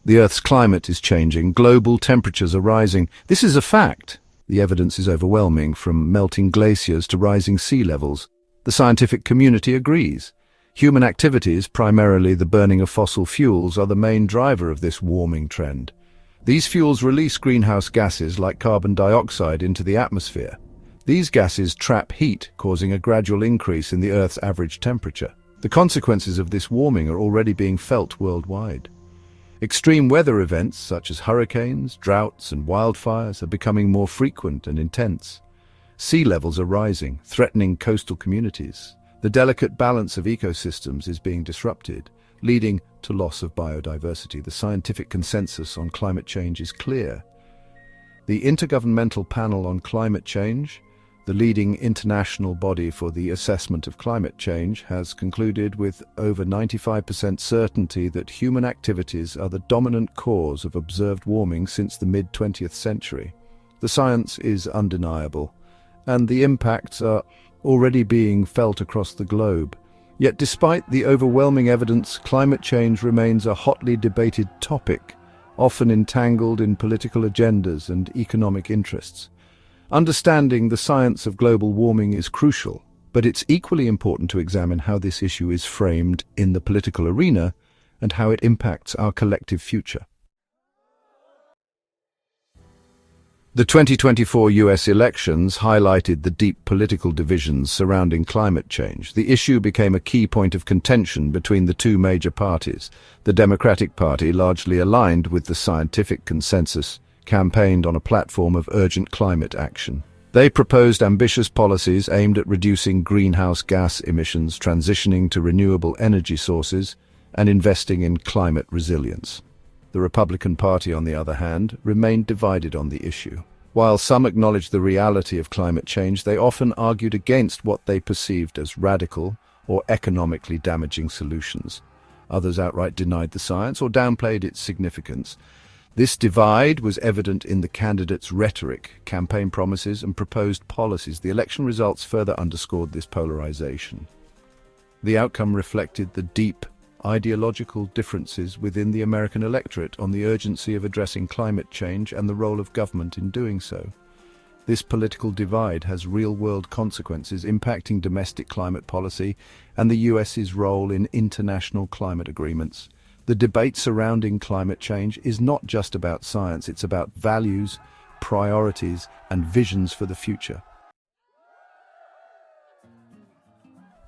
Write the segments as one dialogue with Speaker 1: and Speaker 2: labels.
Speaker 1: The Earth's climate is changing, global temperatures are rising. This is a fact. The evidence is overwhelming, from melting glaciers to rising sea levels. The scientific community agrees. Human activities, primarily the burning of fossil fuels, are the main driver of this warming trend. These fuels release greenhouse gases like carbon dioxide into the atmosphere. These gases trap heat, causing a gradual increase in the Earth's average temperature. The consequences of this warming are already being felt worldwide. Extreme weather events such as hurricanes, droughts, and wildfires are becoming more frequent and intense. Sea levels are rising, threatening coastal communities. The delicate balance of ecosystems is being disrupted, leading to loss of biodiversity. The scientific consensus on climate change is clear. The Intergovernmental Panel on Climate Change, the leading international body for the assessment of climate change, has concluded with over 95% certainty that human activities are the dominant cause of observed warming since the mid-20th century. The science is undeniable, and the impacts are already being felt across the globe. Yet despite the overwhelming evidence, climate change remains a hotly debated topic, often entangled in political agendas and economic interests. Understanding the science of global warming is crucial, but it's equally important to examine how this issue is framed in the political arena and how it impacts our collective future. The 2024 US elections highlighted the deep political divisions surrounding climate change. The issue became a key point of contention between the two major parties. The Democratic Party, largely aligned with the scientific consensus, campaigned on a platform of urgent climate action. They proposed ambitious policies aimed at reducing greenhouse gas emissions, transitioning to renewable energy sources, and investing in climate resilience. The Republican Party, on the other hand, remained divided on the issue. While some acknowledged the reality of climate change, they often argued against what they perceived as radical or economically damaging solutions. Others outright denied the science or downplayed its significance. This divide was evident in the candidates' rhetoric, campaign promises, and proposed policies. The election results further underscored this polarization. The outcome reflected the deep ideological differences within the American electorate on the urgency of addressing climate change and the role of government in doing so. This political divide has real-world consequences impacting domestic climate policy and the US's role in international climate agreements. The debate surrounding climate change is not just about science, it's about values, priorities, and visions for the future.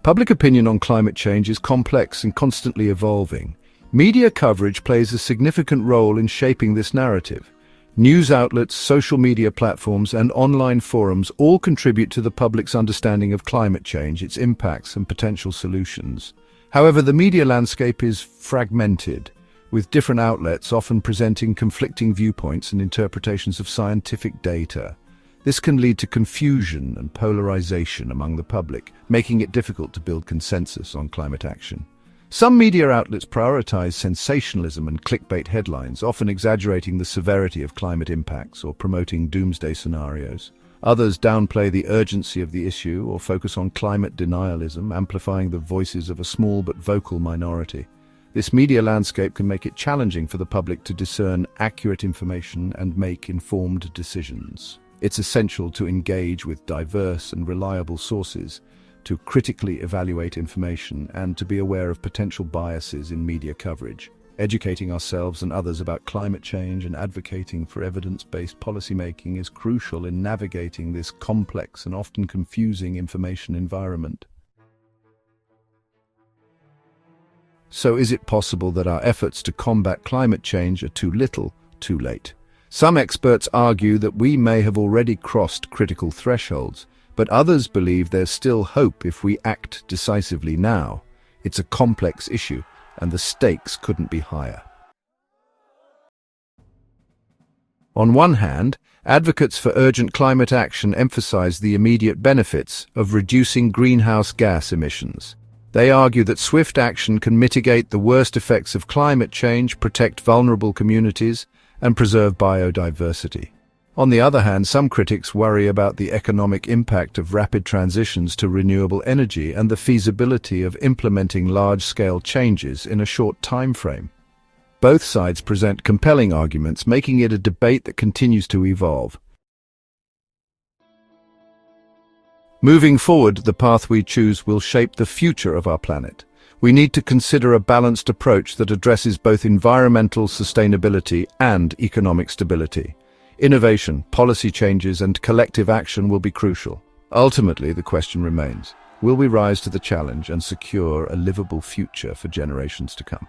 Speaker 1: Public opinion on climate change is complex and constantly evolving. Media coverage plays a significant role in shaping this narrative. News outlets, social media platforms, and online forums all contribute to the public's understanding of climate change, its impacts, and potential solutions. However, the media landscape is fragmented, with different outlets often presenting conflicting viewpoints and interpretations of scientific data. This can lead to confusion and polarization among the public, making it difficult to build consensus on climate action. Some media outlets prioritize sensationalism and clickbait headlines, often exaggerating the severity of climate impacts or promoting doomsday scenarios. Others downplay the urgency of the issue or focus on climate denialism, amplifying the voices of a small but vocal minority. This media landscape can make it challenging for the public to discern accurate information and make informed decisions. It's essential to engage with diverse and reliable sources, to critically evaluate information, and to be aware of potential biases in media coverage. Educating ourselves and others about climate change and advocating for evidence-based policymaking is crucial in navigating this complex and often confusing information environment. So is it possible that our efforts to combat climate change are too little, too late? Some experts argue that we may have already crossed critical thresholds, but others believe there's still hope if we act decisively now. It's a complex issue, and the stakes couldn't be higher. On one hand, advocates for urgent climate action emphasize the immediate benefits of reducing greenhouse gas emissions. They argue that swift action can mitigate the worst effects of climate change, protect vulnerable communities, and preserve biodiversity. On the other hand, some critics worry about the economic impact of rapid transitions to renewable energy and the feasibility of implementing large-scale changes in a short time frame. Both sides present compelling arguments, making it a debate that continues to evolve. Moving forward, the path we choose will shape the future of our planet. We need to consider a balanced approach that addresses both environmental sustainability and economic stability. Innovation, policy changes, and collective action will be crucial. Ultimately, the question remains, will we rise to the challenge and secure a livable future for generations to come?